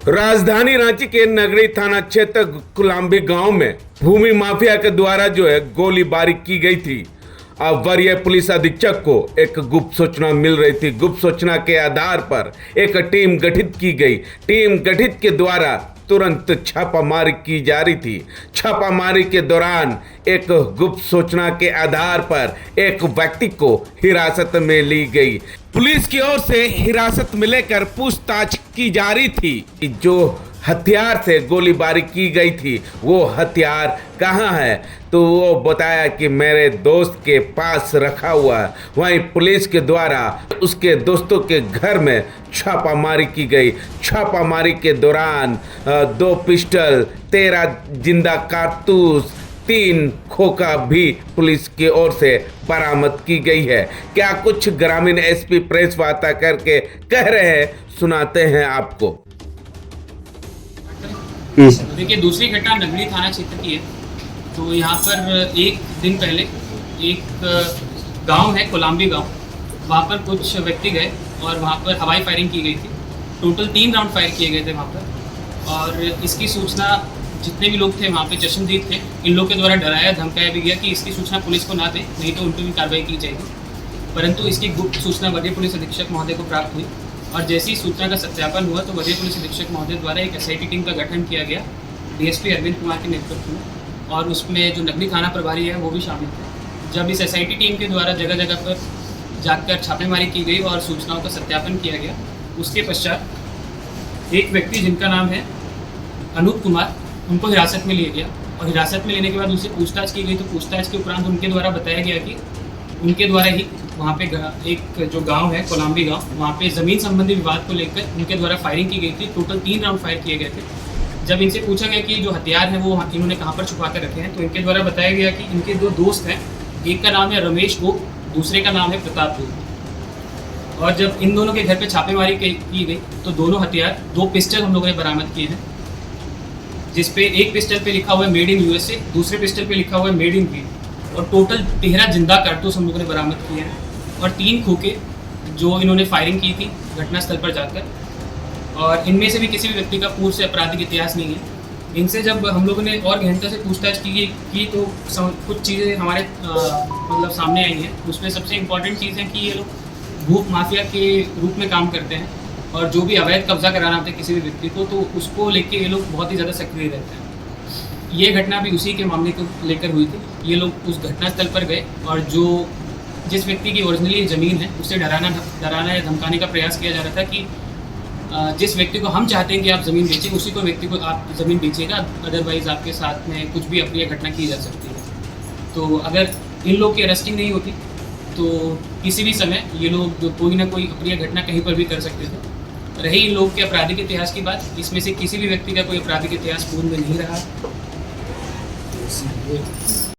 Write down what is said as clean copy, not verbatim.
राजधानी रांची के नगरी थाना क्षेत्र कुलाम्बी गांव में भूमि माफिया के द्वारा गोलीबारी की गई थी। अब वरीय पुलिस अधीक्षक को एक गुप्त सूचना मिल रही थी। गुप्त सूचना के आधार पर एक टीम गठित की गई। टीम गठित के द्वारा तुरंत छापामारी की जा रही थी। छापामारी के दौरान एक गुप्त सूचना के आधार पर एक व्यक्ति को हिरासत में ली गई। पुलिस की ओर से हिरासत में लेकर पूछताछ की जा रही थी। जो हथियार से गोलीबारी की गई थी वो हथियार कहाँ है, तो वो बताया कि मेरे दोस्त के पास रखा हुआ है। वहीं पुलिस के द्वारा उसके दोस्तों के घर में छापामारी की गई। छापामारी के दौरान 2 पिस्टल, 13 जिंदा कारतूस, 3 खोखा भी पुलिस की ओर से बरामद की गई है। क्या कुछ ग्रामीण एसपी प्रेस वार्ता करके कह रहे हैं, सुनाते हैं आपको। देखिए, दूसरी घटना नगरी थाना क्षेत्र की है। तो यहाँ पर एक दिन पहले एक गांव है कोलाम्बी गांव, वहाँ पर कुछ व्यक्ति गए और वहाँ पर हवाई फायरिंग की गई थी। टोटल 3 राउंड फायर किए गए थे वहाँ पर। और इसकी सूचना जितने भी लोग थे वहाँ पे चश्मदीद थे, इन लोग के द्वारा डराया धमकाया भी गया कि इसकी सूचना पुलिस को ना दे, नहीं तो उन पर भी कार्रवाई की जाएगी। परंतु इसकी गुप्त सूचना वरीय पुलिस अधीक्षक महोदय को प्राप्त हुई और जैसे ही सूचना का सत्यापन हुआ तो वरीय पुलिस अधीक्षक महोदय द्वारा एक SIT टीम का गठन किया गया DSP अरविंद कुमार के नेतृत्व में, और उसमें जो नगरी थाना प्रभारी है वो भी शामिल थे। जब इस SIT टीम के द्वारा जगह जगह पर जाकर छापेमारी की गई और सूचनाओं का सत्यापन किया गया, उसके पश्चात एक व्यक्ति जिनका नाम है अनूप कुमार, उनको हिरासत में लिया गया। और हिरासत में लेने के बाद उनसे पूछताछ की गई। तो पूछताछ के उपरांत उनके द्वारा बताया गया कि उनके द्वारा ही वहाँ पे एक जो गांव है कोलाम्बी गांव, वहाँ पे ज़मीन संबंधी विवाद को लेकर उनके द्वारा फायरिंग की गई थी। टोटल 3 राउंड फायर किए गए थे। जब इनसे पूछा गया कि जो हथियार है वो इन्होंने कहाँ पर छुपा कर रखे हैं, तो इनके द्वारा बताया गया कि इनके 2 दोस्त हैं, एक का नाम है रमेश गोप, दूसरे का नाम है प्रताप गोप। और जब इन दोनों के घर पर छापेमारी की गई तो दोनों हथियार, 2 पिस्टल हम लोगों ने बरामद किए हैं, जिसपे एक पिस्टल पे लिखा हुआ है मेड इन USA, दूसरे पिस्टल पे लिखा हुआ है मेड इन वी। और टोटल 13 जिंदा कारतूस हम लोगों ने बरामद किए हैं और 3 खोखे जो इन्होंने फायरिंग की थी घटनास्थल पर जाकर। और इनमें से भी किसी भी व्यक्ति का पूर्व से आपराधिक इतिहास नहीं है। इनसे जब हम लोगों ने और गहनता से पूछताछ की तो कुछ चीज़ें हमारे मतलब सामने आई हैं। उसमें सबसे इम्पॉर्टेंट चीज़ है कि ये लोग भूख माफिया के रूप में काम करते हैं और जो भी अवैध कब्जा कराना होता है किसी भी व्यक्ति को, तो उसको लेके ये लोग बहुत ही ज़्यादा सक्रिय रहते हैं। ये घटना भी उसी के मामले को लेकर हुई थी। ये लोग उस घटनास्थल पर गए और जिस व्यक्ति की ओरिजिनली ज़मीन है उसे डराना या धमकाने का प्रयास किया जा रहा था कि जिस व्यक्ति को हम चाहते हैं कि आप ज़मीन बेचें, उसी को व्यक्ति को आप ज़मीन बेचिएगा, अदरवाइज़ आपके साथ में कुछ भी अप्रिय घटना की जा सकती है। तो अगर इन लोग की अरेस्टिंग नहीं होती तो किसी भी समय ये लोग कोई ना कोई अप्रिय घटना कहीं पर भी कर सकते थे। रही इन लोग के आपराधिक इतिहास की बात, इसमें से किसी भी व्यक्ति का कोई आपराधिक इतिहास पूर्ण में नहीं रहा।